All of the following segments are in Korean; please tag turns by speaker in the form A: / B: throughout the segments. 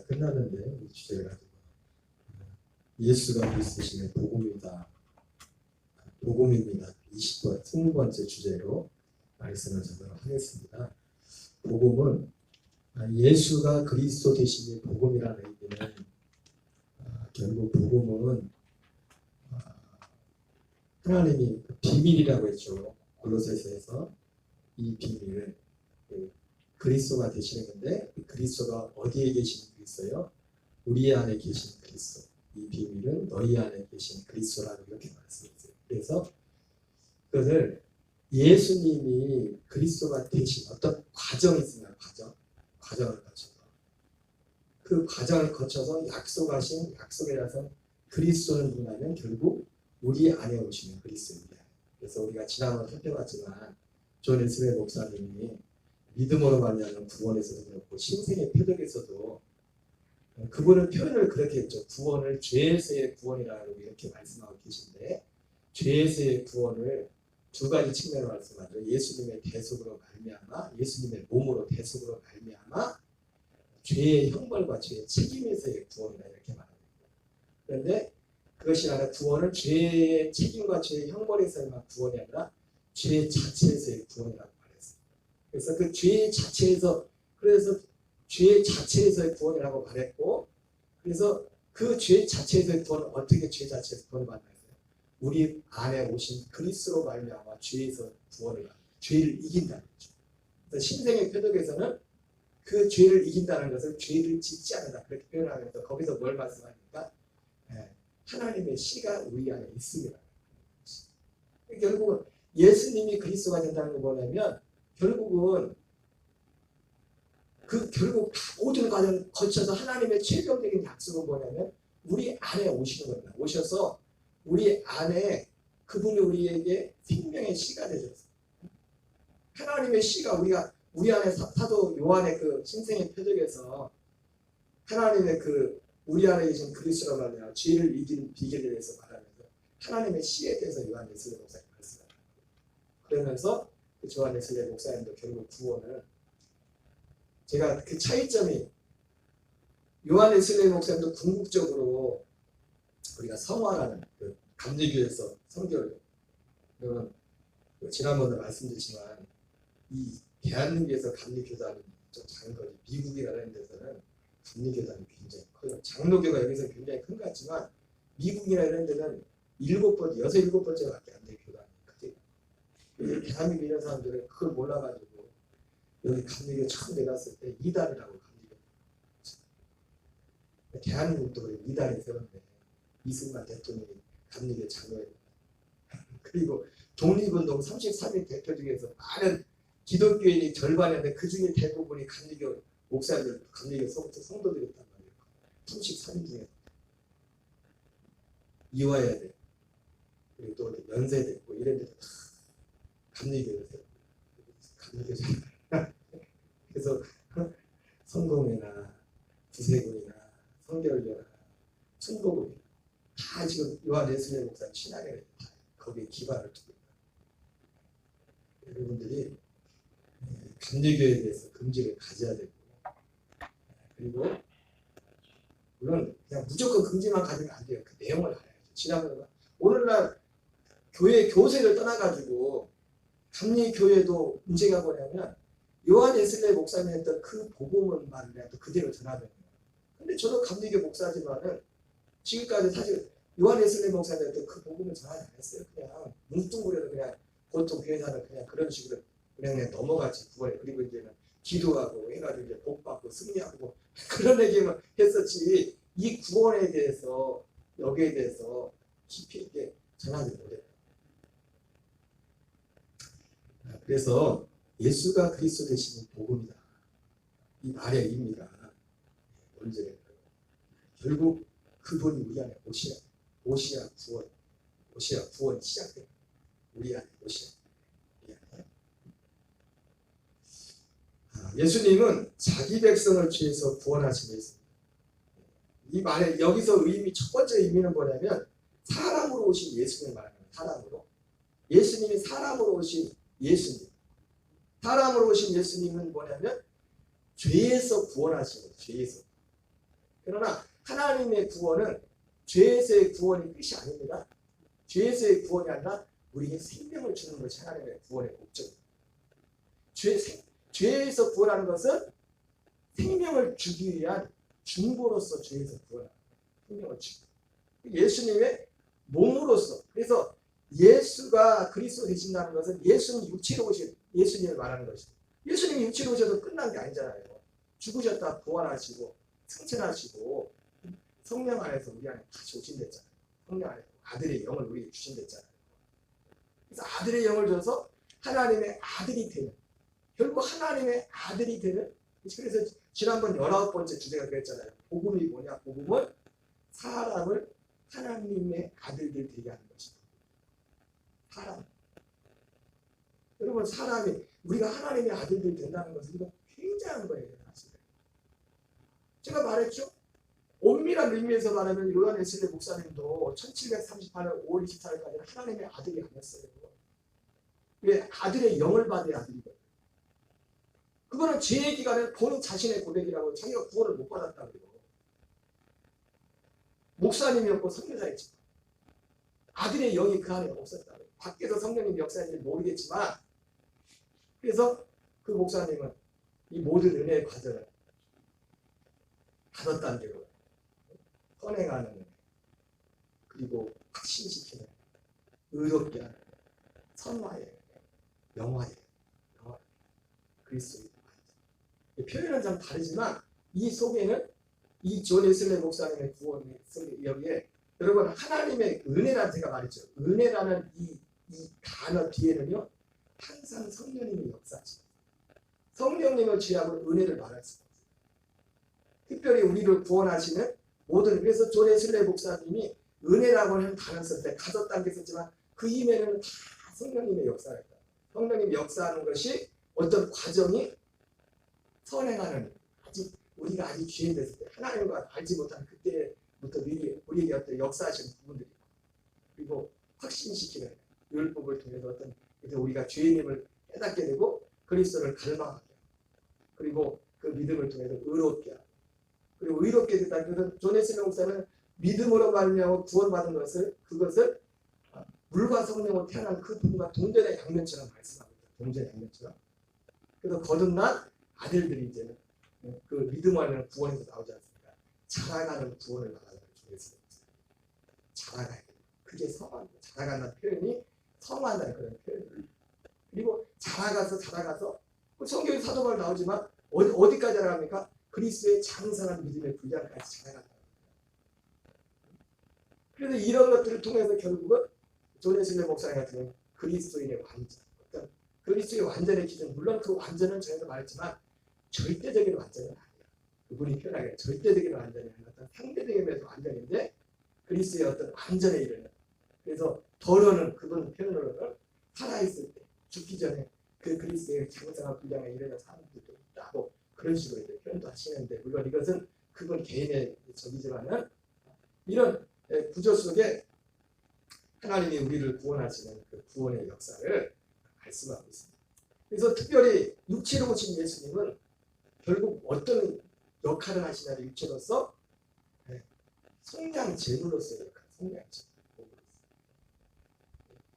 A: 다 끝났는데 이 주제를 가지고 예수가 그리스도시는 복음이다. 복음입니다. 20번째 주제로 말씀을 전하도록 하겠습니다. 복음은 예수가 그리스도 되심이 복음이라는 의미는 결국 복음은 하나님이 비밀이라고 했죠. 골로새서에서 이 비밀을 그리스도가 되시는 건데 그리스도가 어디에 계시는 그리스도요? 우리 안에 계신 그리스도. 이 비밀은 너희 안에 계신 그리스도라고 이렇게 말씀했어요. 그래서 그것을 예수님이 그리스도가 되신 어떤 과정이 있습니다. 과정을 거쳐서 그 과정을 거쳐서 약속하신 약속이라서 그리스도는 누구냐면 결국 우리 안에 오시는 그리스도입니다. 그래서 우리가 지난번 살펴봤지만 존 웨슬리 목사님이 믿음으로 말미암는 구원에서도 그렇고 신생의 표적에서도 그분은 표현을 그렇게 했죠. 구원을 죄에서의 구원이라고 이렇게 말씀하고 계신데 죄에서의 구원을 두 가지 측면으로 말씀하죠. 예수님의 대속으로 말미암아 예수님의 몸으로 대속으로 말미암아 죄의 형벌과 죄의 책임에서의 구원이라 이렇게 말합니다. 그런데 그것이 아니라 구원은 죄의 책임과 죄의 형벌에서만 구원이 아니라 죄 자체에서의 구원이라고 말했어요. 그래서 그 죄 자체에서 죄 자체에서의 구원이라고 말했고 그래서 그 죄 자체에서의 구원은 어떻게 죄 자체에서 구원을 받나요? 우리 안에 오신 그리스도로 말미암아 죄에서 구원을 받는 죄를 이긴다는 거죠. 그래서 신생의 표적에서는 그 죄를 이긴다는 것을 죄를 짓지 않는다 그렇게 표현하면서 거기서 뭘 말씀하니까 하나님의 씨가 우리 안에 있습니다. 결국은 예수님이 그리스도가 된다는 게 뭐냐면 결국 모든 과정을 거쳐서 하나님의 최종적인 약속은 뭐냐면 우리 안에 오시는 겁니다. 오셔서 우리 안에 그분이 우리에게 생명의 씨가 되셨어요. 하나님의 씨가 우리 안에 사도 요한의 그 신생의 표적에서 하나님의 우리 안에 계신 그리스도로 말미암아 죄를 이기는 비결에 대해서 말하면서 하나님의 씨에 대해서 요한 웨슬리 목사님 말씀합니다. 그러면서 요한 웨슬리 목사님도 결국 구원을 제가 그 차이점이 요한 웨슬리 목사님도 궁극적으로 우리가 성화라는 그 감리교에서 성결 지난번에 말씀드렸지만 이 대한민국에서 감리교단이 좀 작은 거지 미국이라는 데서는 감리교단이 굉장히 커요. 장로교가 여기서 굉장히 큰 것 같지만 미국이나 이런 데는 7번째밖에 안 돼 교단이 크게. 대한민국 이런 사람들은 그걸 몰라가지고 여기 감리교 처음 내갔을 때 이단이라고 감리교. 대한민국도 그래 이단이 세웠는데 이승만 대통령이 감리교 장로예요. 그리고 독립운동 33일 대표 중에서 많은 기독교인이 절반인데 그 중에 대부분이 감리교 목사들, 감리교 성도들이었단 말이에요. 33일 중에 이화여대 그리고 또 연세대 뭐 이런 데도 다 감리교에서 감리교 그래서 성공회나 구세군이나 성결교나 충고군이나 다 지금 요한 웨슬리 목사 신학에 다 거기에 기반을 두고 있다. 여러분들이 감리교에 대해서 긍지를 가져야 되고 그리고 물론 그냥 무조건 긍지만 가지면 안 돼요. 그 내용을 알아야죠. 지난번에 오늘날 교회 교세를 떠나가지고 감리교회도 문제가 뭐냐면 요한 웨슬리 목사님이 했던 그 복음만 또 그대로 전하는 거예요. 근데 저도 감리교 목사지만은 지금까지 사실 요한 웨슬리 목사님이 했던 그 복음을 전하지 않았어요. 그냥 뭉뚱그려서 그냥 보통 교회사는 그냥 그런 식으로 그냥 넘어가지 구원에. 그리고 이제는 기도하고 해가지고 이제 복받고 승리하고 그런 얘기만 했었지 이 구원에 대해서 여기에 대해서 깊이 있게 전하지 못해요. 그래서 예수가 그리스도 되시는 복음이다. 이 말의 의미가 뭔지 결국 그분이 우리 안에 오시야 구원이 시작돼요. 우리 안에 오시야. 예수님은 자기 백성을 죄에서 구원하신 예수님. 이 말에 여기서 첫 번째 의미는 뭐냐면 사람으로 오신 예수님을 말합니다. 사람으로. 예수님이 사람으로 오신 예수님. 사람으로 오신 예수님은 뭐냐면 죄에서 구원하신 거예요. 죄에서. 그러나 하나님의 구원은 죄에서의 구원이 끝이 아닙니다. 죄에서의 구원이 아니라 우리에게 생명을 주는 것이 하나님의 구원의 목적입니다. 죄에서 구원하는 것은 생명을 주기 위한 중보로서 죄에서 구원하는 생명을 주기. 예수님의 몸으로서. 그래서 예수가 그리스도 되신다는 것은 예수님 육체로 오신 예수님을 말하는 것이죠. 예수님이 육체로 오셔도 끝난 게 아니잖아요. 죽으셨다 부활하시고 승천하시고 성령 안에서 우리 안에 다시 오신댔잖아요. 성령 안에 아들의 영을 우리에게 주신댔잖아요. 그래서 아들의 영을 줘서 하나님의 아들이 되는, 결국 하나님의 아들이 되는. 그래서 지난번 19번째 주제가 그랬잖아요. 복음이 뭐냐? 복음은 사람을 하나님의 아들들 되게 하는 것이다. 사람. 여러분, 사람이 우리가 하나님의 아들들 된다는 것은 이거 굉장한 거예요. 사실. 제가 말했죠. 엄밀한 의미에서 말하면 요한 웨슬리 목사님도 1738년 5월 24일까지는 하나님의 아들이 아니었어요. 왜? 아들의 영을 받은 아들이거든요. 그거는 죄의 기간에 본인 자신의 고백이라고, 자기가 구원을 못 받았다고. 목사님이었고 선교사였지. 아들의 영이 그 안에 없었다고. 밖에서 성령님 역사인지 모르겠지만, 그래서 그 목사님은 이 모든 은혜의 과정을 5단계로 선행하는 은혜, 그리고 확신시키는, 의롭게 하는, 선화의 은혜, 영화의 그리스도의 표현은 좀 다르지만 이 속에는 이 존 웨슬리 목사님의 구원 여기에 여러분 하나님의 은혜라는, 제가 말했죠. 은혜라는 이 단어 뒤에는요 항상 성령님이 역사하시고, 성령님을 취하고 은혜를 말할 수가 없어요. 특별히 우리를 구원하시는 모든, 그래서 존 웨슬리 목사님이 은혜라고 하는 단어 쓸 때 5단계 썼지만 그 이면에는 다 성령님의 역사를, 성령님이 역사하는 것이 어떤 과정이 선행하는, 아직 우리가 아직 죄인 됐을 때 하나님과 알지 못하는 그때부터 미리 우리에게 어떤 역사하시는 부분들이, 그리고 확신시키는 율법을 통해서 어떤 우리가 죄인임을 깨닫게 되고 그리스도를 갈망하게, 그리고 그 믿음을 통해서 의롭게 하고, 그리고 의롭게 됐다는 것은 존 웨슬리 목사는 믿음으로 말미암아 구원받은 것을, 그것을 물과 성령으로 태어난 그 부분과 동전의 양면처럼 말씀합니다. 동전의 양면처럼. 그래서 거듭난 아들들이 이제는 그 믿음 안에는 구원에서 나오지 않습니까? 자라가는 구원을 말하는 중에서 자라가야 돼요. 그게 성화입니다. 자라간다는 표현이 성화한다는 그런 표현을. 그리고 자라가서 성경에 사도바울 나오지만 어디까지 자라갑니까? 그리스도의 장성한 믿음의 분량까지 자라간다. 그래서 이런 것들을 통해서 결국은 존 웨슬리 목사님 같은 경우는 그리스도인의 완전, 어떤 그리스도의 완전의 기준, 물론 그 완전은 저희가 말했지만 절대적인 완전은 아니에요. 그분이 표현하기에 절대적인 완전이 아니라 어떤 상대적인 면에서 완전인데 그리스도의 어떤 완전에 이르는, 그래서 더러는 그분 표현으로는 살아있을 때, 죽기 전에 그 그리스도의 장성한 분량에 이르는 사람들도 있다고 그런 식으로 표현도 하시는데, 물론 이것은 그분 개인의 적이지만은 이런 구조 속에 하나님이 우리를 구원하시는 그 구원의 역사를 말씀하고 있습니다. 그래서 특별히 육체로 오신 예수님은 결국 어떤 역할을 하시냐면 육체로서 성량 제물로서의 역할, 성량 제물.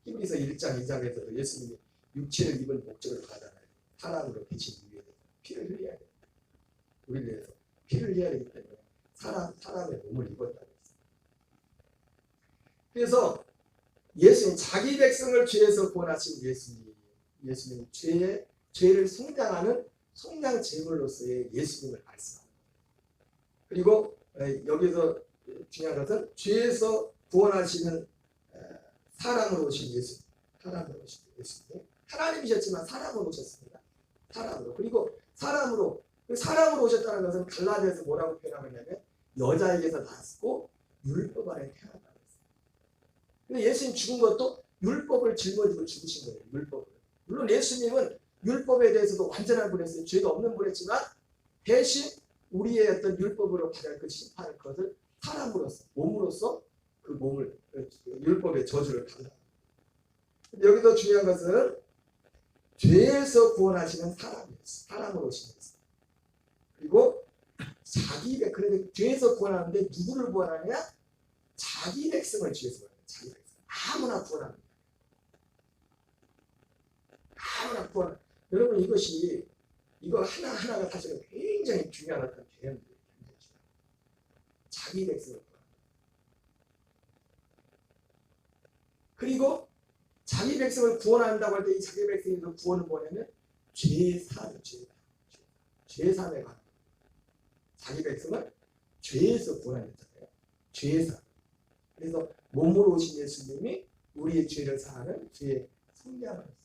A: 히브리서 1장 2장에서도 예수님이 육체를 입은 목적을 받아나요. 사람으로 대신 위해 피를 흘려야 돼요. 우리를 위해서 피를 흘려야 되기 때문에 사람의 몸을 입었다고 했어요. 그래서 예수님, 자기 백성을 죄에서 구원하신 예수님 죄를 속량하는 속량 제물로서의 예수님을 말씀합니다. 그리고 여기서 중요한 것은 죄에서 구원하시는 사람으로 오신 예수님, 사람으로 오신 예수님, 하나님이셨지만 사람으로 오셨습니다. 사람으로. 그리고 사람으로 오셨다는 것은 갈라디아에서 뭐라고 표현하냐면 여자에게서 났고 율법 안에 태어났다. 근데 예수님 죽은 것도 율법을 짊어지고 죽으신 거예요. 율법을. 물론 예수님은 율법에 대해서도 완전한 분이었어요. 죄가 없는 분이었지만 대신 우리의 어떤 율법으로 받을 그 심판을, 그것을 사람으로서, 몸으로서 그 몸을, 율법의 저주를 받는다. 여기서 중요한 것은 죄에서 구원하시는 사람이었어요. 사람으로 오신 예수. 그리고 그런데 죄에서 구원하는데 누구를 구원하느냐? 자기 백성을 죄에서 구원하는 자기 백성. 아무나 구원하는 거예요. 아무나 구원. 여러분 이거 하나하나가 사실은 굉장히 중요한 어떤 개념들이에요. 자기 백성을 구원하는. 그리고 자기 백성을 구원한다고 할 때 이 자기 백성의 그 구원은 뭐냐면 죄사죠. 죄사에 관한. 자기 백성을 죄에서 구원하셨잖아요. 죄사. 그래서 몸으로 오신 예수님이 우리의 죄를 사하는 죄의 성량을 했어요.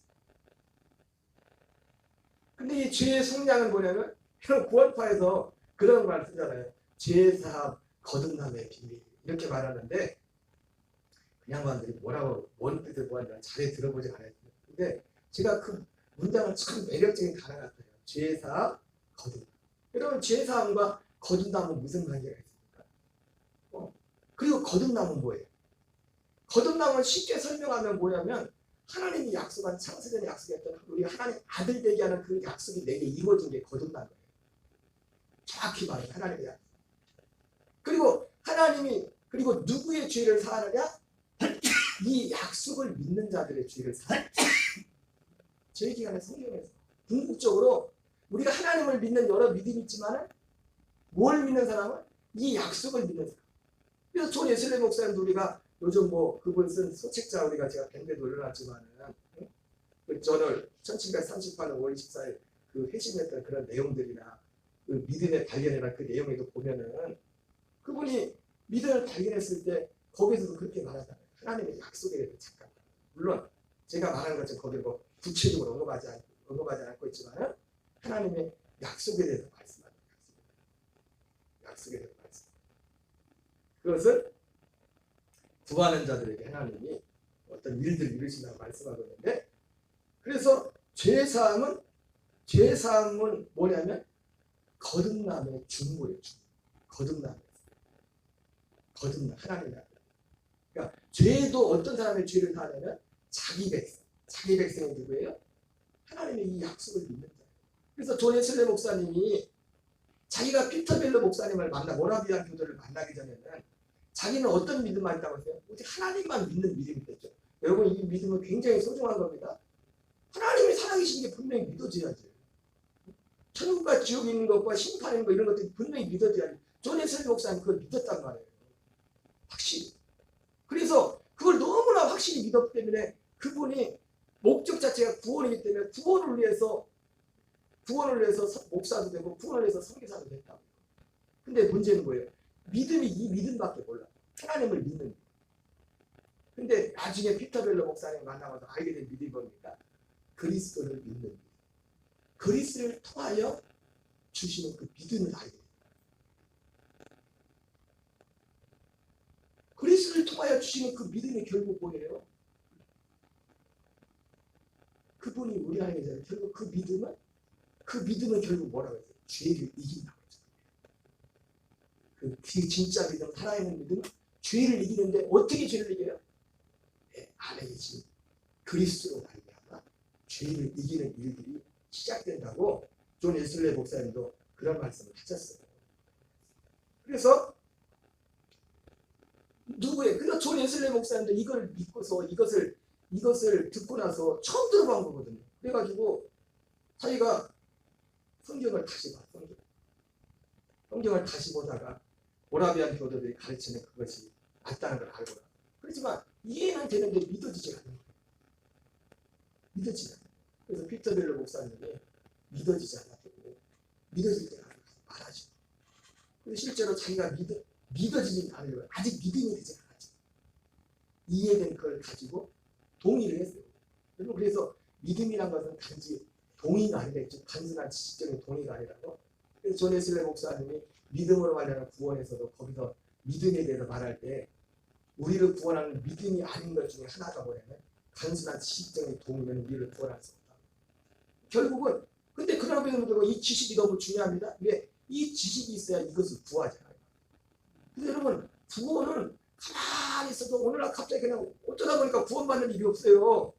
A: 근데 이 죄의 성량은 뭐냐면 이런 구원파에서 그런 말 쓰잖아요. 죄사함 거듭남의 비밀 이렇게 말하는데 그 양반들이 뭔 뜻을 뭐하는지 자세히 들어보지 않았어요. 근데 제가 그 문장은 참 매력적인 단어 같아요. 죄사함 거듭남. 여러분 죄사함과 거듭남은 무슨 관계가 있습니까? 그리고 거듭남은 뭐예요? 거듭남을 쉽게 설명하면 뭐냐면 하나님이 약속한 창세전에 약속했던 우리 하나님 아들 되게 하는 그 약속이 내게 이루어진 게 거듭난 거예요. 정확히 말하면 하나님의 약속. 그리고 누구의 죄를 사하느냐? 이 약속을 믿는 자들의 죄를 사하느냐? 저희 기간에 성경에서 궁극적으로 우리가 하나님을 믿는 여러 믿음이 있지만 뭘 믿는 사람은 이 약속을 믿는 사람. 그래서 존 웨슬리 목사님도 우리가 요즘 그분 쓴 소책자 우리가 제가 밴드에 올려놨지만은 그 저널 1738년 5월 24일 그 회심했던 그런 내용들이나 그 믿음의 발견이나 그 내용에도 보면은 그분이 믿음을 발견했을 때 거기서도 그렇게 말하잖아요. 하나님의 약속에 대해서 잠깐. 물론 제가 말하는 것처럼 거기에 구체적으로 언급하지 않고 있지만은 하나님의 약속에 대해서 말씀합니다. 약속에 대해서 말씀. 그것을 구하는 자들에게 하나님이 어떤 일들을 이루신다고 말씀하고 있는데, 그래서 죄사함은 뭐냐면 거듭남의 중보예요. 거듭남 하나님의 아들. 그러니까 죄도 어떤 사람의 죄를 사하냐면 자기 백성이 누구예요? 하나님의 이 약속을 믿는 자예요. 그래서 존 웨슬리 목사님이 자기가 피터벨러 목사님을 모라비안 교도를 만나기 전에는 자기는 어떤 믿음만 있다고 했어요? 오직 하나님만 믿는 믿음이 됐죠. 여러분 이 믿음은 굉장히 소중한 겁니다. 하나님이 살아계신 게 분명히 믿어져야지. 천국과 지옥이 있는 것과 심판 있는 것 이런 것들이 분명히 믿어져야지. 존 웨슬리 목사님 그걸 믿었단 말이에요. 확실히. 그래서 그걸 너무나 확실히 믿었기 때문에 그분이 목적 자체가 구원이기 때문에 구원을 위해서 목사도 되고 구원을 위해서 선교사도 됐다고. 근데 문제는 뭐예요? 믿음이 이 믿음밖에 몰라. 하나님을 믿는 믿음. 근데 나중에 피터벨러 목사님 만나서 알게 된 믿음이 뭡니까? 그리스도를 믿는 믿음. 그리스도를 통하여 주시는 그 믿음을 알게 됩니다. 그리스도를 통하여 주시는 그 믿음이 결국 뭐예요? 그분이 우리 안에 계세요. 결국 그 믿음은 결국 뭐라고 했어요? 죄를 이긴다고 했어요. 그 진짜 믿음, 살아있는 믿음은 죄를 이기는데 어떻게 죄를 이겨요? 내 안에 계신 그리스도로 말미암아 죄를 이기는 일들이 시작된다고 존 웨슬리 목사님도 그런 말씀을 하셨어요. 그래서 그래서 존 웨슬리 목사님도 이걸 믿고서 이것을 듣고 나서 처음 들어본 거거든요. 그래가지고 자기가 성경을 다시 봐. 성경을 다시 보다가 모라비안 교도들이 가르치는 그것이 맞다는 걸 알고 나. 그렇지만 이해는 되는데 믿어지지 않는 거예요. 믿어지지 않아요. 그래서 피터벨러 목사님이 믿어지지 않았고 믿어질 때가 말하죠. 그래서 실제로 자기가 믿어지지 않으려고 아직 믿음이 되지 않았죠. 이해된 걸 가지고 동의를 했어요. 그래서 믿음이란 것은 단지 동의가 아니라 단순한 지식적인 동의가 아니라고. 그래서 존 웨슬리 목사님이 믿음으로 관련한 구원에서도 거기서 믿음에 대해서 말할 때 우리를 구원하는 믿음이 아닌 것 중에 하나가 뭐냐면 단순한 지식적인 동의는 우리를 구원할 수 없다. 결국은 근데 그러면 이 지식이 너무 중요합니다. 왜? 이 지식이 있어야 이것을 구하잖아요. 근데 여러분 구원은 가만히 있어도 오늘날 갑자기 그냥 어쩌다 보니까 구원받는 일이 없어요.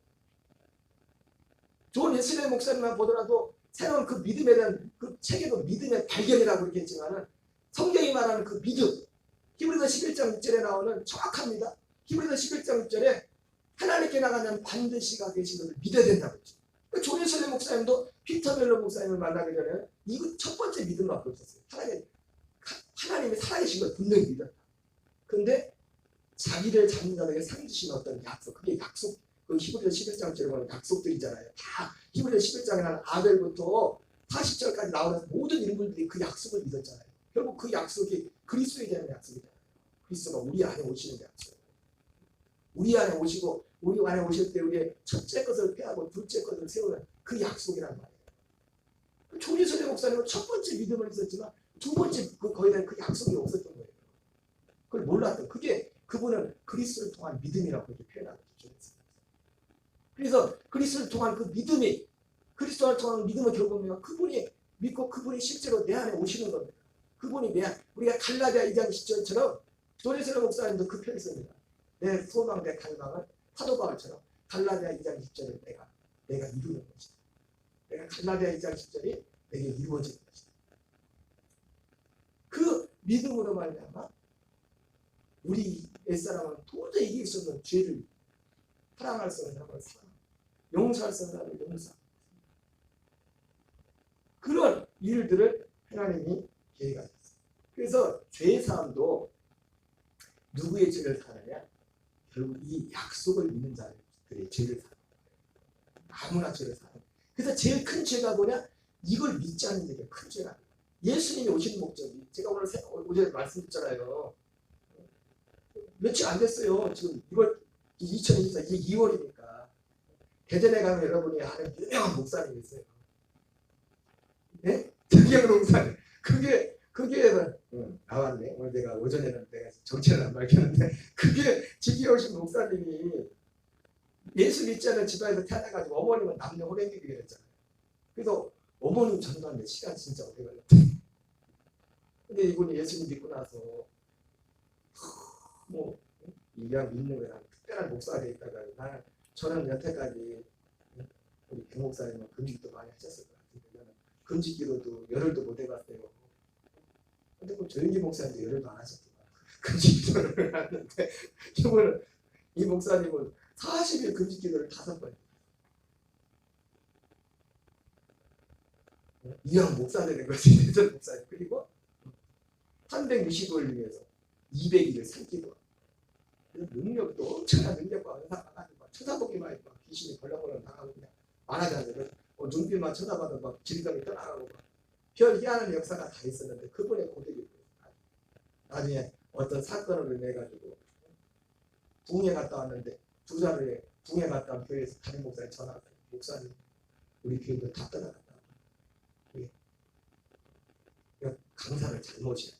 A: 존 웨슬리 목사님만 보더라도 새로운 그 믿음에 대한 그 책에도 믿음의 발견이라고 그렇게 했지만은
B: 성경이 말하는 그 믿음, 히브리서 11장 6절에 나오는 정확합니다. 히브리서 11장 6절에 하나님께 나가면 반드시 가 계신 것을 믿어야 된다고 했죠. 조례설의 목사님도 피터 멜로 목사님을 만나기 전에 이거 첫 번째 믿음밖에 없었어요. 하나님이 살아계신 걸 분명히 믿었다. 그런데 자기를 잡는 자에게 상 주신 어떤 약속, 그게 약속, 그 히브리서 11장처럼 보면 약속들이잖아요. 다 히브리서 11장에 나는 아벨부터 40절까지 나오는 모든 인물들이 그 약속을 믿었잖아요. 결국 그 약속이 그리스도에 대한 약속이잖아요. 그리스도가 우리 안에 오시는 약속. 우리 안에 오시고 우리 안에 오실 때 우리의 첫째 것을 폐하고 둘째 것을 세우는 그 약속이란 말이에요. 조리설의 목사님은 첫 번째 믿음을 있었지만 두 번째 거기에 대한 그 약속이 없었던 거예요. 그걸 몰랐던. 그게 그분은 그리스도를 통한 믿음이라고 그렇게 표현하고 있죠. 그래서 그리스도를 통한 그 믿음이, 그리스도를 통한 믿음을 결국은 그분이 믿고 그분이 실제로 내 안에 오시는 겁니다. 그분이 내 안에, 우리가 갈라디아 2장 10절처럼 조리설의 목사님도 그 표현했습니다. 내 소망, 내 갈망은 사도 바울처럼 갈라디아 2장 10절을 내가 이루는 것이다. 내가 갈라디아 2장 10절이 내게 이루어지는 것이다. 그 믿음으로 말미암아 우리 옛사람은 도저히 이길 수 없는 죄를 사랑할 수 없는 사람을 사랑, 용서할 수 없는 사람을 용서. 그런 일들을 하나님이 계획하셨어요. 그래서 죄사함도 누구의 죄를 사느냐? 결국 이 약속을 믿는 자들의 죄를 사는 거예요. 아무나 죄를 사는 거예요. 그래서 제일 큰 죄가 뭐냐? 이걸 믿지 않는 게 큰 죄가. 예수님이 오신 목적이, 제가 오늘 어제 말씀드렸잖아요. 며칠 안 됐어요. 지금 2024 이게 2월이니까 대전에 가면 여러분이 아는 유명한 목사님이 있어요. 네? 정경록 목사님. 그게 나왔네. 오늘 내가 오전에는 내가 정체는 안 밝혔는데 그게 지기오신 목사님이 예수 믿지 않는 집안에서 태어나가지고 어머님은 남녀 혼인되게 됐잖아요. 그래서 어머님 전도하는데 시간 진짜 오래 걸렸대. 근데 이분이 예수님 믿고 나서 뭐 그냥 믿는 거야. 특별한 목사가 돼 있다가 저는 여태까지 우리 백 목사님은 금식도 많이 하셨을 것 같은데 금식기도도 열흘도 못 해봤어요. 근데 뭐 조영기 목사님도 열흘도 안 하셨구나. 금식기도를 하는데 이분은 이 목사님은 40일 금식기도를 5번. 이왕 목사 되는 것이 대전 목사님. 그리고 365일 위해서 200일을 살기도. 능력도 엄청난 능력과 은사가 가지고 쳐다보기만 해도 귀신이 벌렁벌렁 나가고 그냥 말하지 않아요. 눈빛만 쳐다봐도 막 질감이 떠나가고 별 희한한 역사가 다 있었는데 그분의 고백이 나중에 어떤 사건을 인해 가지고 붕에 갔다 왔는데 2달 붕에 갔다 온 교회에서 담임 목사님 전화 왔어요. 목사님 우리 교회도 다 떠나갔다. 강사를 잘 모셔야 돼.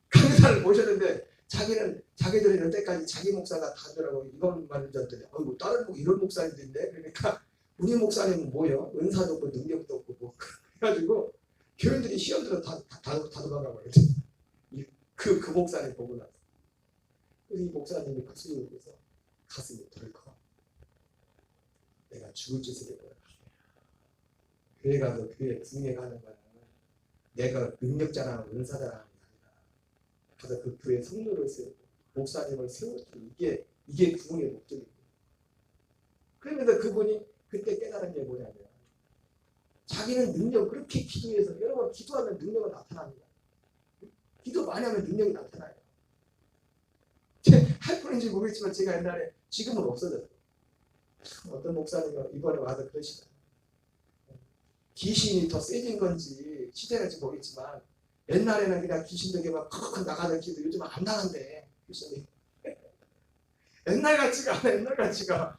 B: 강사를 모셨는데 자기들이 이럴 때까지 자기 목사가 다 주라고 이건 말을 줬더니 어이구 다른 이런 목사님들인데 그러니까 우리 목사님은 뭐요? 은사도 없고 능력도 없고 뭐 그래가지고 교인들이 시험 들어 다 도망가 버렸죠. 그 목사님 보고 나서 그래서 이 목사님이 그 수요를 해서 가슴이 덜컥 내가 죽을 짓을 했구나. 교회 가서 교회 궁에 가는 거야. 내가 능력자랑 은사자랑 가서 그 교회 성도를 세우고 목사님을 세우고 이게 구원의 목적이에요. 그러면서 그분이 그때 깨달은 게 뭐냐면 자기는 능력 그렇게 기도해서 여러분 기도하면 능력은 나타납니다. 기도 많이 하면 능력이 나타나요. 할 뻔인지 모르겠지만 제가 옛날에 지금은 없어졌어요. 어떤 목사님이 이번에 와서 그러시더라고요. 귀신이 더 세진 건지 시대는지 모르겠지만 옛날에는 그냥 귀신들에게 막 팍팍 나가는 기도 요즘은 안 나간대. 귀신이. 옛날 같지가 않아. 옛날 같지가.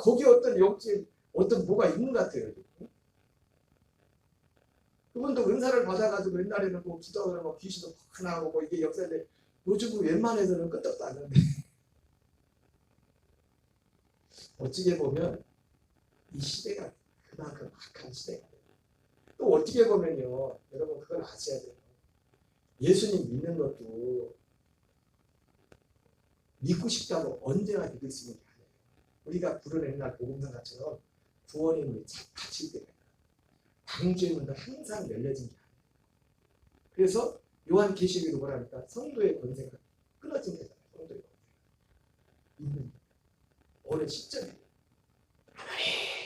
B: 거기 어떤 역지 어떤 뭐가 있는 것 같아요. 그분도 은사를 받아가지고 옛날에는 뭐 기도하면 뭐 귀신도 팍 나가고 뭐 이게 역사인데 요즘은 웬만해서는 끄떡도 안 나는데 어찌게 보면 이 시대가 그만큼 악한 시대가 돼요. 또 어떻게 보면요. 여러분 그걸 아셔야 돼요. 예수님 믿는 것도 믿고 싶다고 언제나 믿을 수 있는 게 아니에요. 우리가 부르는 옛날 복음서가처럼 구원의 문이 닫힐 때가 방주의 문은 항상 열려진 게 아니에요. 그래서 요한계시록에도 뭐라니까 성도의 권세가 끊어진 데잖아요. 성도의 권세. 어느 시점에 하나님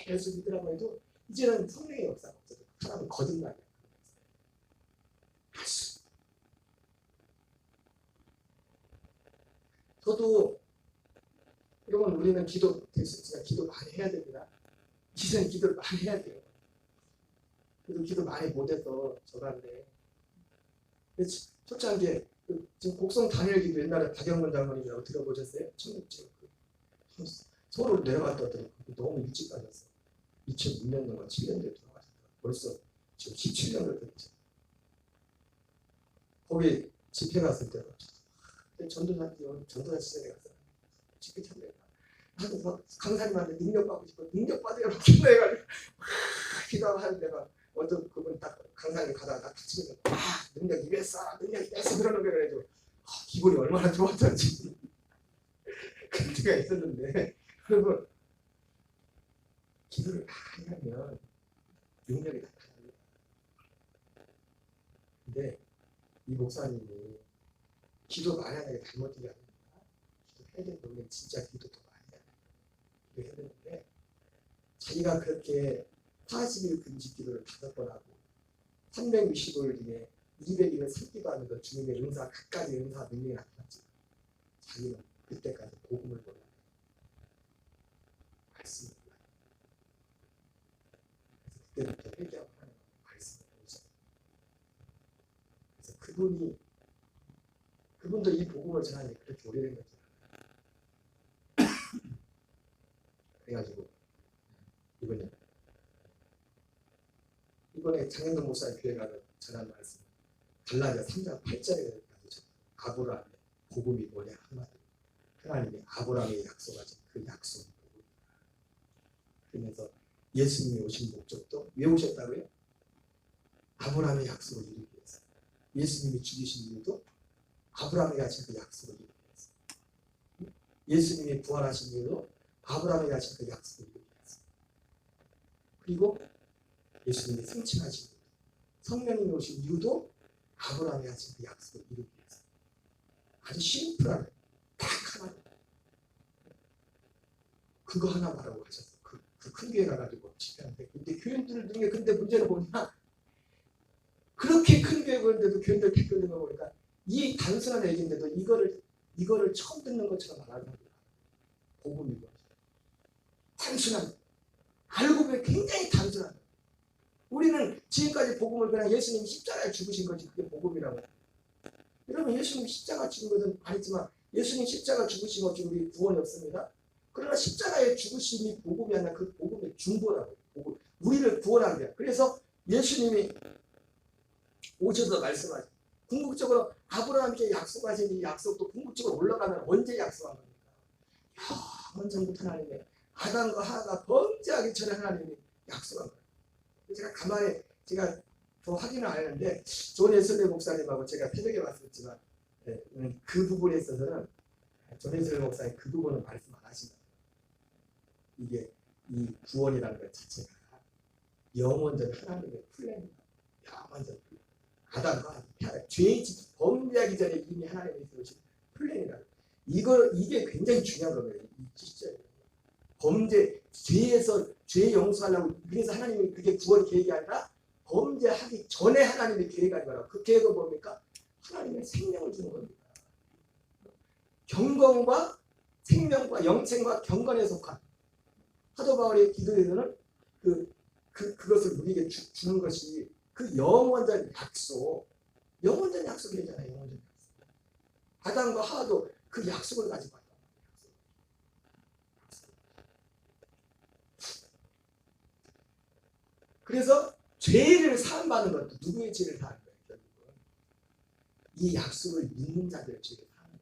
B: 예수 믿으라고 해도 이제는 성령의 역사가 없어서 사람은 거짓말이야. 저도 여러분 우리는 기도 될 수 있으니까 기도 많이 해야 됩니다. 이제는 기도를 많이 해야 돼요. 그래도 기도 많이 못해서 저런데 초창 게 지금 곡성 단일기도 옛날에 박영문 장로님이라고 들어보셨어요? 청국지 서로 내려갔다더니 너무 일찍 가셨어요. 2006년도가 7년도에 돌아가셨다. 벌써 지금 17년을 됐죠. 거기 집회 갔을 때 전도사 시절에 갔어요. 집회 참여해. 나도 강사님한테 능력 받고 싶어. 능력 받으려고 기도해가지고 기도하는 데가 어떤 그분 딱 강사님 가다가 딱 붙이면서 능력 입에서 능력 입에서 그러는 거를 해도 기분이 얼마나 좋았던지 그런 때가 있었는데 여러분 기도를 많이 하면 능력이 나타납니다. 근데 이 목사님이 기도 많이 하는 게 잘못된 게 아닙니다. 기도해야 되는 건 진짜 기도 더 많이 해야 돼요. 기도해야 되는데 자기가 그렇게 40일 금식 기도를 5번 하고 365일 중에 200일을 삼기도 하면서 주님의 은사 갖가지 은사 능력이 나타났지만 자기는 그때까지 복음을 몰라요. 말씀을 몰라요. 그래서 그때부터 회개하고 하는 말씀을 보죠. 그래서 그분도 이 복음을 전하는 게 그렇게 오래된 거죠. 그래가지고 이번에 장현동 목사님 교회 가서 전한 말씀 갈라디아 3장 8절에 가서 아브라함의 복음이 뭐냐 한마디 하나님이 아브라함의 약속하신 그 약속이 복음이다. 그러면서 예수님이 오신 목적도 왜 오셨다고요? 아브라함의 약속을 이루기 위해서. 예수님이 죽이신 이유도 아브라함이 가진 그 약속을 이루기 위해서. 예수님이 부활하신 이유도 아브라함이 가진 그 약속을 이루기 위해서. 그리고 예수님이 승천하신 이유도 성령님이 오신 이유도 아브라함이 가진 그 약속을 이루기 위해서. 아주 심플하게 딱 하나 그거 하나 말하고 하셨어. 그 큰 교회 가가지고 집회하는데 근데 교인들 중에 근데 문제는 뭐냐 그렇게 큰 교회 보는데도 교인들 댓글 듣는 거 보니까 이 단순한 얘기인데도 이거를 처음 듣는 것처럼 말하는 거야. 복음이고 단순한 알고 보면 굉장히 단순한 우리는 지금까지 복음을 그냥 예수님 십자가에 죽으신 거지 그게 복음이라고. 여러분 예수님 십자가 죽은 것은 아니지만 예수님 십자가 죽으신 것이 우리 구원이 없습니다. 그러나 십자가에 죽으심이 복음이 아니라 그 복음의 중보라고. 복음. 우리를 구원한 거야. 그래서 예수님이 오셔서 말씀하죠. 궁극적으로 아브라함께 약속하신 이 약속도 궁극적으로 올라가면 언제 약속한 겁니까? 영원전부터 하나님의 아담과 하나가 범죄하기 전에 하나님이 약속한 거예요. 제가 가만히 제가 더 확인을 안 했는데 존 웨슬리 목사님하고 제가 새벽에 말씀했지만 그 부분에 있어서는 존 웨슬리 목사님 그 부분은 말씀 안 하신다. 이게 이 구원이라는 것 자체가 영원전 하나님의 플랜입니다. 영원전 플랜. 아담과 죄의 집 범죄하기 전에 이미 하나님이 세우신 플랜이다. 이게 굉장히 중요한 겁니다. 이 시절 범죄 죄 용서하려고 그래서 하나님이 그게 구원 계획이 아니라 범죄하기 전에 하나님이 계획한 거라고. 그 계획은 뭡니까? 하나님의 생명을 주는 겁니다. 경건과 생명과 영생과 경건에 속한 사도 바울의 기도에서는 그것을 우리에게 주는 것이 그 영원전 약속, 영원전 약속이잖아요. 영원전 약속. 아담과 하와도 그 약속을 가지고 왔다. 그래서 죄를 사함받는 것도 누구의 죄를 사하는 거예요? 결국은 이 약속을 믿는 자들의 죄를 사하는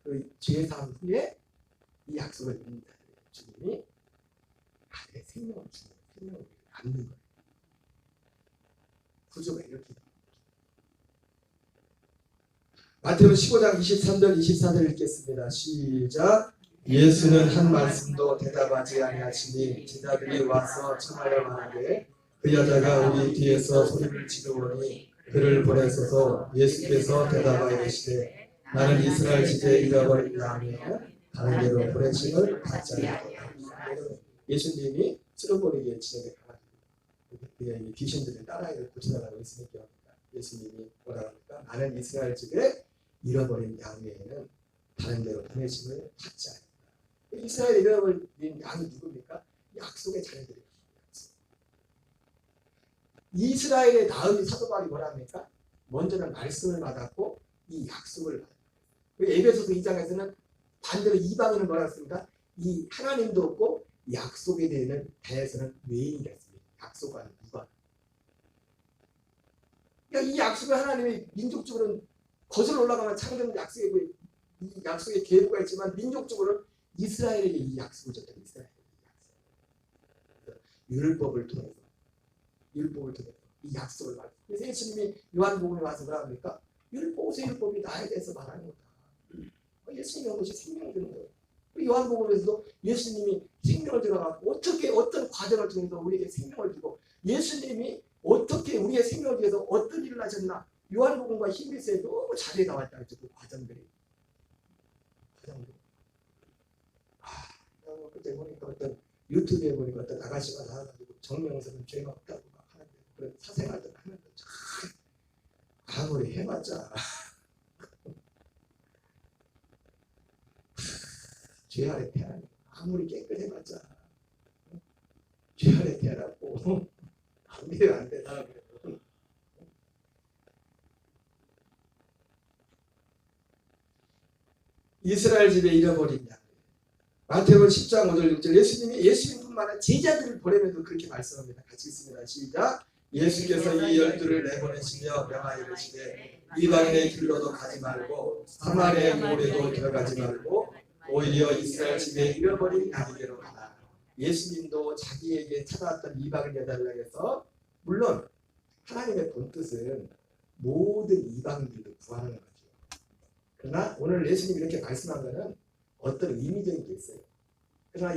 B: 거예요. 그 죄 사함 후에 이 약속을 믿는 자들의 주님이 아들의 생명을 주는 생명을 갖는 거예요. 구조가 이렇게 됩니다. 마태복음 15장 23절 24절 읽겠습니다. 시작. 예수는 한 말씀도 대답하지 아니하시니 제자들이 와서 청하여 말하되 그 여자가 우리 뒤에서 소리를 지르오니
A: 그를 보내소서. 예수께서 대답하여 이르시되 나는 이스라엘 집에 잃어버린 양이요 다른 데로 보내심을 받지 않았다. 예수님이 쓸어버리기에 진에게 가가지고 귀신들을 따라이를 고쳐나가고 있으니까 예수님이 뭐라 합니까? 나는 이스라엘 집에 잃어버린 양 외에는 다른 데로 보내심을 받지 않았다. 이스라엘 잃어버린 양이 누굽니까? 약속의 자녀들이에요. 이스라엘의 다음이 사도 바울이 뭐라 합니까? 먼저는 말씀을 받았고 이 약속을 받았다. 에베소서 2장에서는 반대로 이방인은 뭐라 했습니까? 이 하나님도 없고 약속에 대해서는 외인이라 했습니다. 약속과는 무관. 그러니까 이 약속을 하나님이 민족적으로는 거슬러 올라가면 창조는 이 약속의 계보가 있지만 민족적으로는 이스라엘에게 이 약속을 줬다. 이스라엘에게 이 약속. 율법을 통해서 이 약속을 받았다. 그래서 예수님이 요한복음에 와서 뭐라 합니까? 율법이 나에 대해서 말하는 거다. 예수님이 한 것이 생명을 주는 거예요. 요한복음에서도 예수님이 생명을 들어가고 어떻게 어떤 과정을 통해서 우리에게 생명을 주고 예수님이 어떻게 우리의 생명을 위해서 어떤 일을 하셨나 요한복음과 히브리서에 너무 자세히 나와 있다. 그 과정들이. 그때 보니까 어떤 유튜브에 보니까 어떤 아가씨가 나와가지고 정명석은 죄가 없다고 막 하는데 그런 사생활들 하는데 아무리 해봤자 죄 아래 태어나 아무리 깨끗해봤자 죄 아래 태어났고 안 돼요 안 돼. 이스라엘 집에 잃어버린 양. 마태복음 10장 5절 6절 예수님뿐만 아니라 제자들을 보내면서 그렇게 말씀합니다. 같이 있습니다. 시작. 예수께서 이 12를 내보내시며 명하여 이르시되 이방인의 길로도 가지 말고 사마리아의 모래도 들어가지 말고 오히려 이스라엘 집에 잃어버린 양에게로 가라. 예수님도 자기에게 찾아왔던 이방인을 해달라고 해서 물론 하나님의 본뜻은 모든 이방인들도 구하는 거죠. 그러나 오늘 예수님이 이렇게 말씀한 것은 어떤 의미적인 게 있어요. 그러나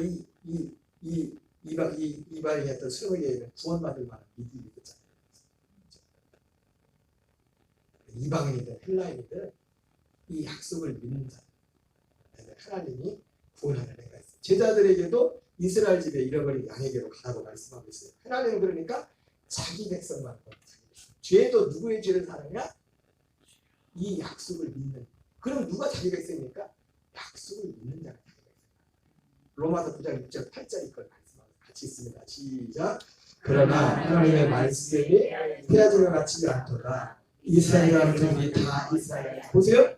A: 이방인이 했던 수령에게는 구원받을 만한 믿음이 있잖아요. 이방인이든 헬라인이든 이 약속을 믿는 자 하나님이 구원하는 애가 있어요. 제자들에게도 이스라엘 집에 잃어버린 양에게로 가라고 말씀하고 있어요. 하나님은 그러니까 자기 백성만 죄도 누구의 죄를 사느냐? 이 약속을 믿는. 그럼 누가 자기 백성입니까? 약속을 믿는 자가 자기 백성. 로마서 9장 6절 8절 이걸 말씀하고 같이 있습니다. 시작. 그러나 하나님의 말씀이 태아들과 같지 않도다. 이스라엘 사람들이 다 이스라엘. 보세요.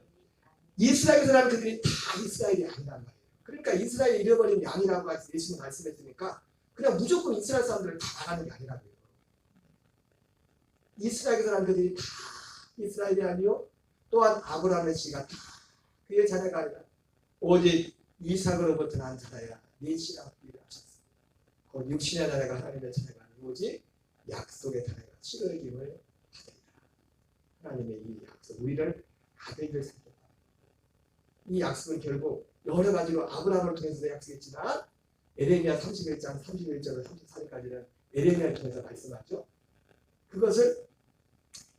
A: 이스라엘 사람들이 다 이스라엘이 아니란 말이에요. 그러니까 이스라엘 잃어버린 양이라고 예수님 말씀했으니까 그냥 무조건 이스라엘 사람들을 다 말하는 게 아니라고요. 이스라엘 사람들이 다 이스라엘이 아니요. 또한 아브라함의 씨가 다 그의 자녀가 아니라 오직 이삭으로부터 난 자라야 네 씨라 하셨습니다. 곧 육신의 자녀가 하나님의 자녀가 아니고 오직 약속의 자녀가 씨를 받으리라. 하나님의 이 약속 우리를 아들들 삼겠다. 이 약속은 결국 여러 가지로 아브라함을 통해서 약속했지만 에레미야 31장 31절에서 34절까지는 에레미야를 통해서 말씀하죠. 그것을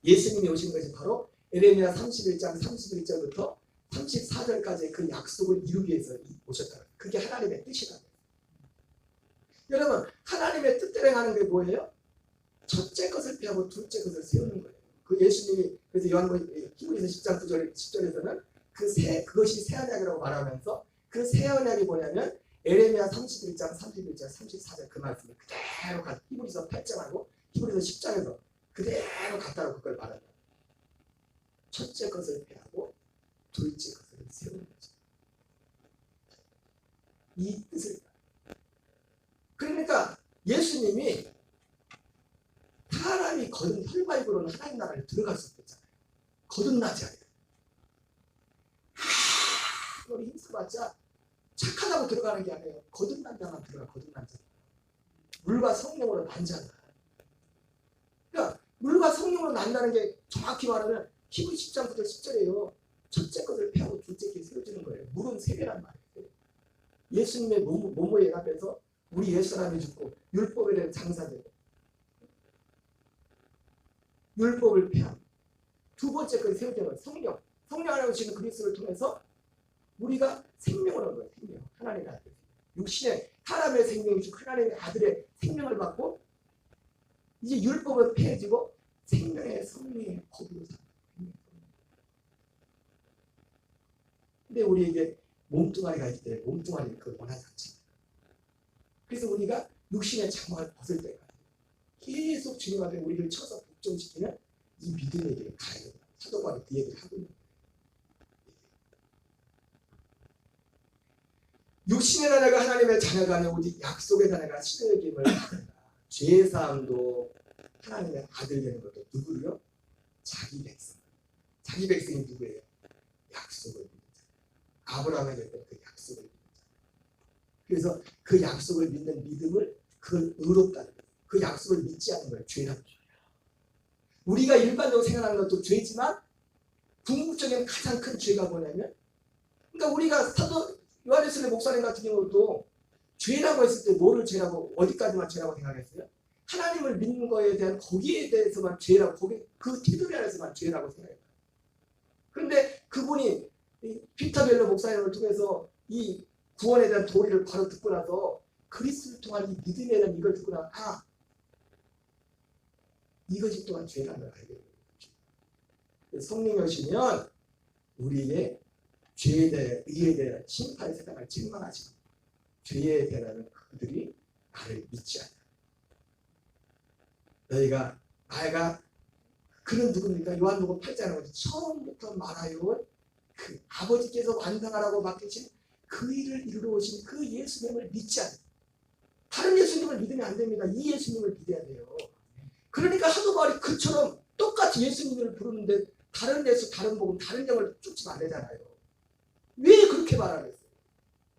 A: 예수님이 오신 것이 바로 에레미야 31장 31절부터 34절까지의 그 약속을 이루기 위해서 오셨다. 그게 하나님의 뜻이다. 여러분 하나님의 뜻대로 하는 게 뭐예요? 첫째 것을 피하고 둘째 것을 세우는 거예요. 그 예수님이 그래서 요한복음 히브리서 10장 10절에서는 그것이 새 언약이라고 말하면서 그 새 언약이 뭐냐면 에레미야 31장 31절 34절 그 말씀을 그대로 히브리서 8장하고 히브리서 10장에서 그대로 갖다로 그걸 말한다. 첫째 것을 피하고 둘째 것을 세우는 거죠. 이 뜻을 그러니까 예수님이 사람이 거듭 혈과입으로는 하나님 나라에 들어갈 수 없잖아요. 거듭나지 않아요. 아무리 힘써봤자 착하다고 들어가는 게 아니에요. 거듭난 자만 들어가. 거듭난 자. 물과 성령으로 난잖아. 그러니까 물과 성령으로 난다는 게 정확히 말하면 히브리 10장 9절 10절이에요. 첫째 것을 패하고 둘째 것을 세워주는 거예요. 물은 세배란 말이에요. 예수님의 몸을 연합해서 우리 옛사람이 죽고 율법에 대한 장사되고 율법을 폐하고
B: 두 번째 그 세우자는 성령. 성령 안에 오시는 그리스도를 통해서 우리가 생명을 얻는 거예요. 생명. 하나님의 아들. 육신의 사람의 생명이 즉 하나님의 아들의 생명을 받고 이제 율법은 폐해지고 생명의 성령의 법으로 살아요. 근데 우리에게 몸뚱아리가 있기 때문에 몸뚱아리를 그걸 원하지 않습니다. 그래서 우리가 육신의 장막을 벗을 때까지 계속 주님 앞에 우리를 쳐서 복종시키는 이 믿음의 길을 가야 됩니다. 사도 바울이 그 얘기를 하고 있는 거예요. 육신의 자녀가 하나님의 자녀가 아니라 오직 약속의 자녀가 신의 받는다. 죄의 사함도 하나님의 아들 되는 것도 누구요? 자기 백성. 자기 백성이 누구예요? 약속을 믿는 자. 아브라함에게 줬던 그 약속을 믿는 자. 그래서 그 약속을 믿는 믿음을 그걸 의롭다는 거예요. 그 약속을 믿지 않는 걸 죄라고 해요. 우리가 일반적으로 생각하는 것도 죄지만 궁극적인 가장 큰 죄가 뭐냐면 그러니까 우리가 사도 요한일서 목사님 같은 경우도 죄라고 했을 때 뭐를 죄라고 어디까지만 죄라고 생각했어요? 하나님을 믿는 거에 대한 거기에 대해서만 죄라고 거기 그 테두리 안에서만 죄라고 생각해요. 그런데 그분이 피터벨러 목사님을 통해서 이 구원에 대한 도리를 바로 듣고 나서 그리스도를 통한 이 믿음에 대한 이걸 듣고 나서 이것이 또한 죄라는 걸 알게 됩니다. 성령이 오시면 우리의 죄에 대해 의에 대한 심판의 세상을 책망하시고 죄에 대한 그들이 나를 믿지 않아. 너희가 그는 누굽니까? 요한복음 8장에 처음부터 말하여온 그 아버지께서 완성하라고 맡기신 그 일을 이루러 오신 그 예수님을 믿지 않아. 다른 예수님을 믿으면 안 됩니다. 이 예수님을 믿어야 돼요. 그러니까 사도 바울이 그처럼 똑같이 예수님을 부르는데 다른 예수, 다른 복음, 다른 영을 쫓으면 안 되잖아요. 왜 그렇게 말하겠어요?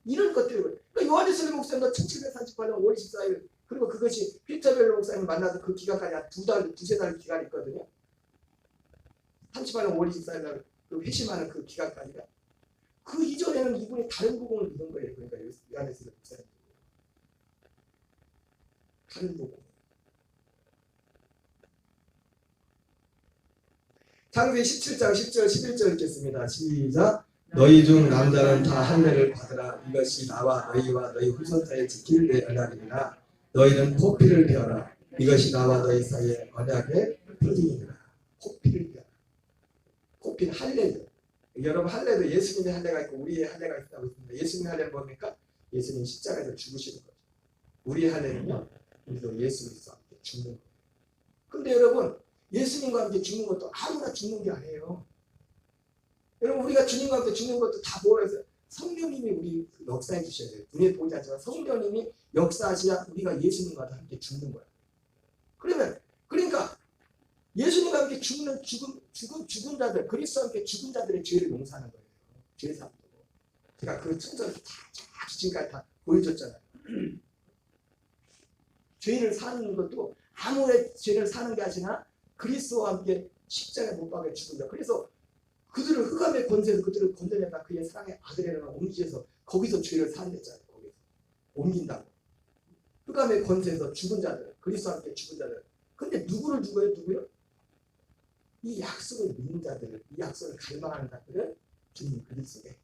B: 이런 것들. 그러니까 요한일서 목사님도 1738년 5월 14일 그리고 그것이 피터벨러 목사님을 만나서 그 기간까지 한 두세 달 기간이 있거든요. 38년 5월 24일 날 그 회심하는 그 기간까지가. 그 이전에는 이분이 다른 복음을 믿은 거예요. 그러니까 요한일서 목사님. 다른 복음. 창세기 17장 10절 11절 읽겠습니다. 시작. 너희 중 남자는 다 할례를 받으라. 이것이 나와 너희와 너희 후손 사이에 지킬 내 언약이니라. 너희는 포피를 베어라. 이것이 나와 너희 사이에 언약의 표징이니라. 포피를 베어라. 포피는 할례죠. 여러분 할례도 예수님의 할례가 있고 우리의 할례가 있다고 했습니다. 예수님의 할례는 뭡니까? 예수님 십자가에서 죽으시는 거죠. 우리의 할례는요. 우리도 예수 그리스도와 함께 죽는 거예요. 근데 여러분 예수님과 함께 죽는 것도 아무나 죽는 게 아니에요. 여러분 우리가 주님과 함께 죽는 것도 다 뭐라서 성령님이 우리 역사해 주셔야 돼요. 눈에 보이지 않지만 성령님이 역사하셔야 우리가 예수님과 함께 죽는 거예요. 그러니까 예수님과 함께 죽은 자들, 그리스도와 함께 죽은 자들의 죄를 용서하는 거예요. 죄 사함도. 제가 그 순서를 다 지금까지 다 보여줬잖아요. 죄를 사는 것도 아무의 죄를 사는 게 아니라 그리스도와 함께 십자가에 못 박혀 죽은 자. 그래서 그들을 흑암의 권세에서 그들을 건져내다 그의 사랑의 아들에게 옮기셔서 거기서 죄를 사는댔잖아요. 거기서 옮긴다고. 흑암의 권세에서 죽은 자들, 그리스도와 함께 죽은 자들. 근데 누구를 누구요? 이 약속을 믿는 자들을, 이 약속을 갈망하는 자들은 주님 그리스도에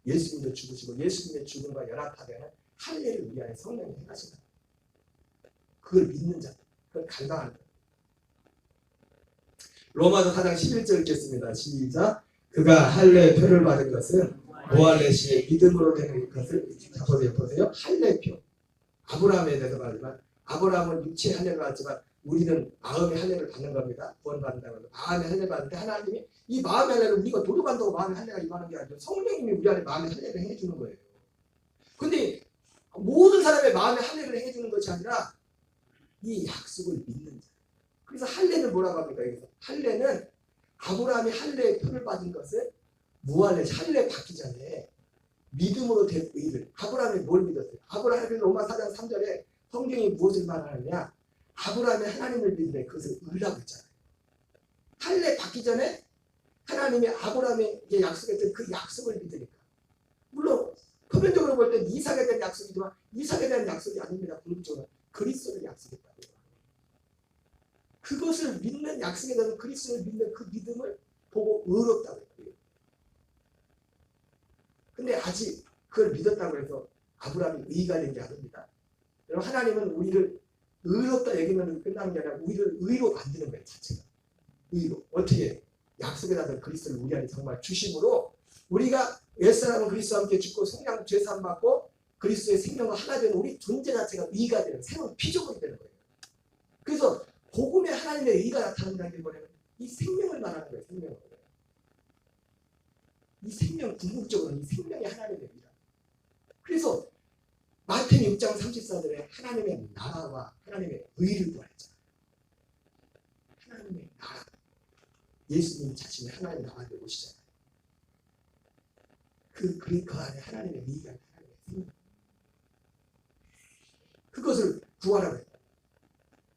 B: 예수님도 죽으시고 예수님의 죽음과 연합하되는 할례를 위하여 성령이 행하신다. 그걸 믿는 자들, 그걸 갈망하는 자들. 로마서 4장 11절 읽겠습니다. 시작. 그가 할례 표를 받은 것은 보알레시의 믿음으로 되는 것을 보세요. 할례표. 아브라함에 대해서 말하지만 아브라함은 육체의 할례를 받지만 우리는 마음의 할례를 받는 겁니다. 구원받는다고 하면 마음의 할례를 받는데 하나님이 이 마음의 할례를 우리가 노력한다고 마음의 할례가 임하는 게 아니라 성령님이 우리 안에 마음의 할례를 해주는 거예요. 근데 모든 사람의 마음의 할례를 해주는 것이 아니라 이 약속을 믿는 자. 그래서 할례는 뭐라고 합니까? 여기서 할례는 아브라함이 할례의 표를 받은 것을 무할례, 할례 받기 전에 믿음으로 된 의를. 아브라함이 뭘 믿었어요? 아브라함이 로마 4장 3절에 성경이 무엇을 말하느냐? 아브라함이 하나님을 믿으래. 그것을 의라고 했잖아요. 할례 받기 전에 하나님이 아브라함에게 약속했던 그 약속을 믿으니까. 물론 표면적으로 볼 때 이삭에 대한 약속이지만 이삭에 대한 약속이 아닙니다. 궁극적으로 그리스도를 약속했다고. 그것을 믿는 약속에 대한 그리스도를 믿는 그 믿음을 보고 의롭다고 했고요. 근데 아직 그걸 믿었다고 해서 아브라함이 의가 된 게 아닙니다. 여러분, 하나님은 우리를 의롭다 여기면 끝나는 게 아니라 우리를 의로 만드는 거예요. 자체가. 의로. 어떻게? 약속에 받은 그리스도를 우리 안에 정말 주심으로 우리가 옛사람은 그리스도와 함께 죽고 성령 죄사함 받고 그리스도의 생명과 하나 되는 우리 존재 자체가 의가 되는 새로운 피조물이 되는 거예요. 그래서 복음에 하나님의 의가 나타난다는 게 뭐냐면 이 생명을 말하는 거예요. 생명을. 이 생명, 궁극적으로는 이 생명이 하나님의 의다. 그래서 마태복음 6장 34절에 하나님의 나라와 하나님의 의를 구하랬잖아요. 하나님의 나라. 예수님 자신이 하나님의 나라에 오시잖아요. 그 안에 하나님의 의가 하나님의 생명. 그것을 구하라고 해요.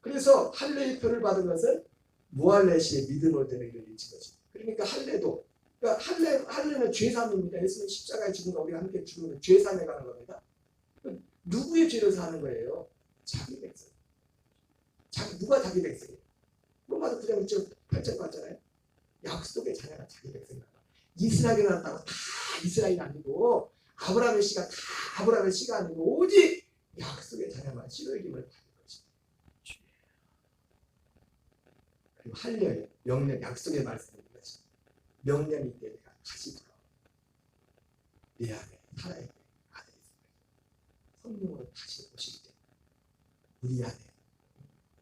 B: 그래서 할례의 표를 받은 것은 무할례시의 믿음을 때문에 이루어진 것입니다. 그러니까 할례도, 그러니까 할례는 죄사함입니다. 예수님 십자가에 죽은 거 우리가 함께 죽으면 죄사함에 가는 겁니다. 누구의 죄를 사는 거예요? 자기 백성. 누가 자기 백성이에요? 로마서 9장 8절 봤잖아요. 약속의 자녀가 자기 백성이다. 이스라엘이 났다고 다 이스라엘이 아니고 아브라함의 씨가 다 아브라함의 씨가 아니고 오직 약속의 자녀만 씨로이김을 받는 것입니다. 그리고 할례의 명령 약속의 말씀인 것이 명령이 때 내가 다시 돌아와 내 안에 살아있는 아들이 성령으로 다시 오시기 때문에 우리 안에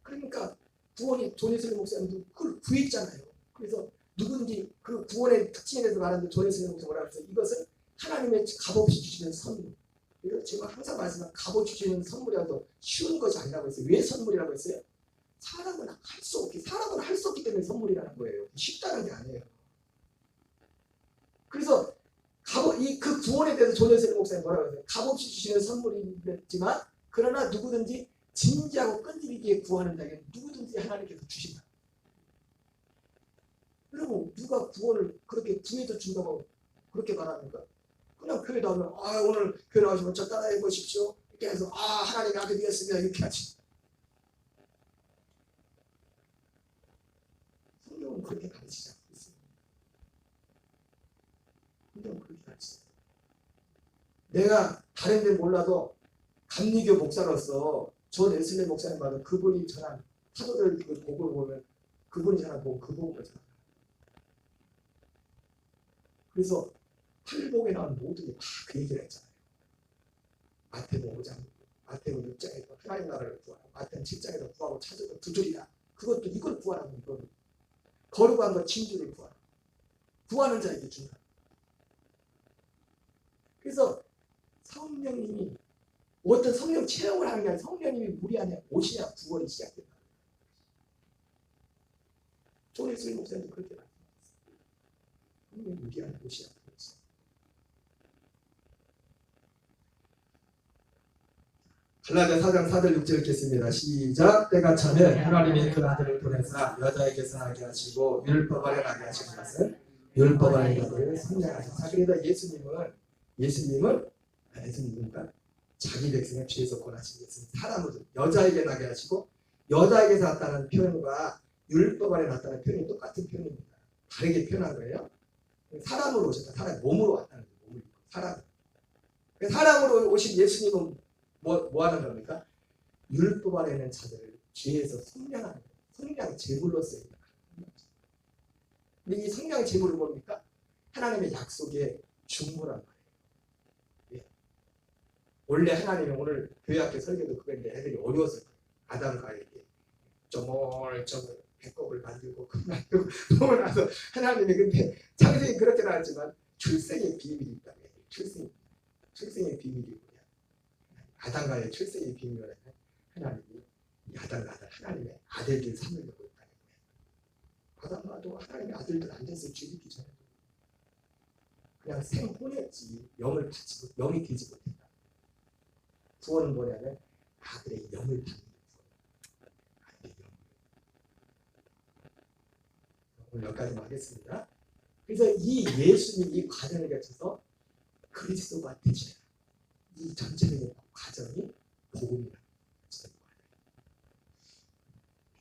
B: 그러니까 구원이 조네슬 목사님도 그걸 구했잖아요. 그래서 누군지 그 구원의 특징에 대해서 말하는데 조네슬 목사님 뭐라고 해서 이것은 하나님의 값없이 주시는 선물. 그래서 제가 항상 말씀하는 값없이 주시는 선물이라도 쉬운 것이 아니라고 했어요. 왜 선물이라고 했어요? 사람은 할 수 없기 때문에 선물이라는 거예요. 쉽다는 게 아니에요. 그래서 그 구원에 대해서 조네슬 목사님 뭐라고 했어요? 값없이 주시는 선물이지만 그러나 누구든지 진지하고 끈질기게 구하는 자에게 누구든지 하나님께서 주신다. 여러분 누가 구원을 그렇게 구해서 준다고 그렇게 말합니까? 그냥 교회 나오면 오늘 교회 나오시면 저 따라해 보십시오. 이렇게 해서 하나님의 아들이었습니다. 이렇게 하지. 성경은 그렇게 가르치지 않고 있습니다. 성경은 그렇게 가르치지 않아요. 내가 다른 데 몰라도 감리교 목사로서 존 웨슬리 목사님 말은 그분이 전한 사도들 그 복음을 보면 그분이 전한 복음 그 복음을 전한. 그래서 팔복에 나온 모든 게 다 그 얘기를 했잖아요. 마태복음 5장, 마태복음 6장에서 하나님 나라를 구하고 마태복음 7장에서 구하고 찾아서 두드리라. 그것도 이걸 구하라고 이거는 거룩한 것 진주를 구하라. 구하는 자에게 준다. 그래서 성령님이 어떤 성령 체험을 하는 게 아니라 성령님이 우리 안에 오시냐 구원이 시작된다. 존 웨슬리 목사님도 그렇게 말씀하셨어요. 성령이 우리 안에 오시냐 구원이 시작된다. 갈라디아 4장 4절 6절 읽겠습니다. 시작. 때가 차면 하나님이 그 아들을 보내사 여자에게서 나게 하시고 율법 아래 나게 하시는 것은 율법 아래 나게 성령하셨다. 그래서 예수님은 자기 백성의 죄에서 권하신 것은 사람으로 사람에게 나게 하시고 여자에게서 났다는 표현과 율법 아래 났다는 표현이 똑같은 표현입니다. 다르게 표현한 거예요. 사람으로 오셨다. 사람 몸으로 왔다는 거예요. 사람. 사람으로 오신 예수님은 뭐 하는 겁니까? 율법 아래 있는 자들을 죄에서 속량하는 거예요. 속량 제물로서의 근데 이 속량 제물은 뭡니까? 하나님의 약속의 중보란 말이에요. 예. 원래 하나님은 오늘 교회 앞에 설교도 그건데 애들이 어려웠을 거예요. 아담과 이렇게 쪼물쪼물 배꼽을 만들고 그 만들고 보고 나서 하나님이 근데 창세기 그렇게 나왔지만 출생의 비밀이 있다고 해요. 출생의 비밀이고요. 아담과의 출생의 비밀은 하나님이 아담과 하나님의 아들들 삼으려고 했다는 거예요. 아담과도 하나님의 아들들 안 됐어요. 죽이기 전에 그냥 생혼했지 영이 되지 못했다. 구원은 뭐냐면 아들의 영을 받는 거예요. 아들의 영. 오늘 여기까지만 하겠습니다. 그래서 이 예수님 이 과정을 거쳐서 그리스도가 되시는 이 전체적인 과정이 복음이라는 거예요.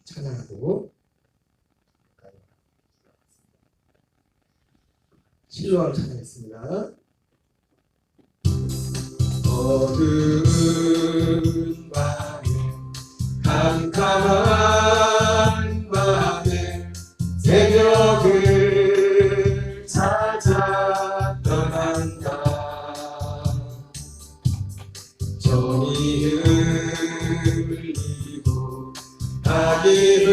B: 찬양하고
A: 실로암 찬양했습니다. 어두운 밤에 캄캄한 밤에 새벽을 찾아 떠난다. 정이 흘리고 낙이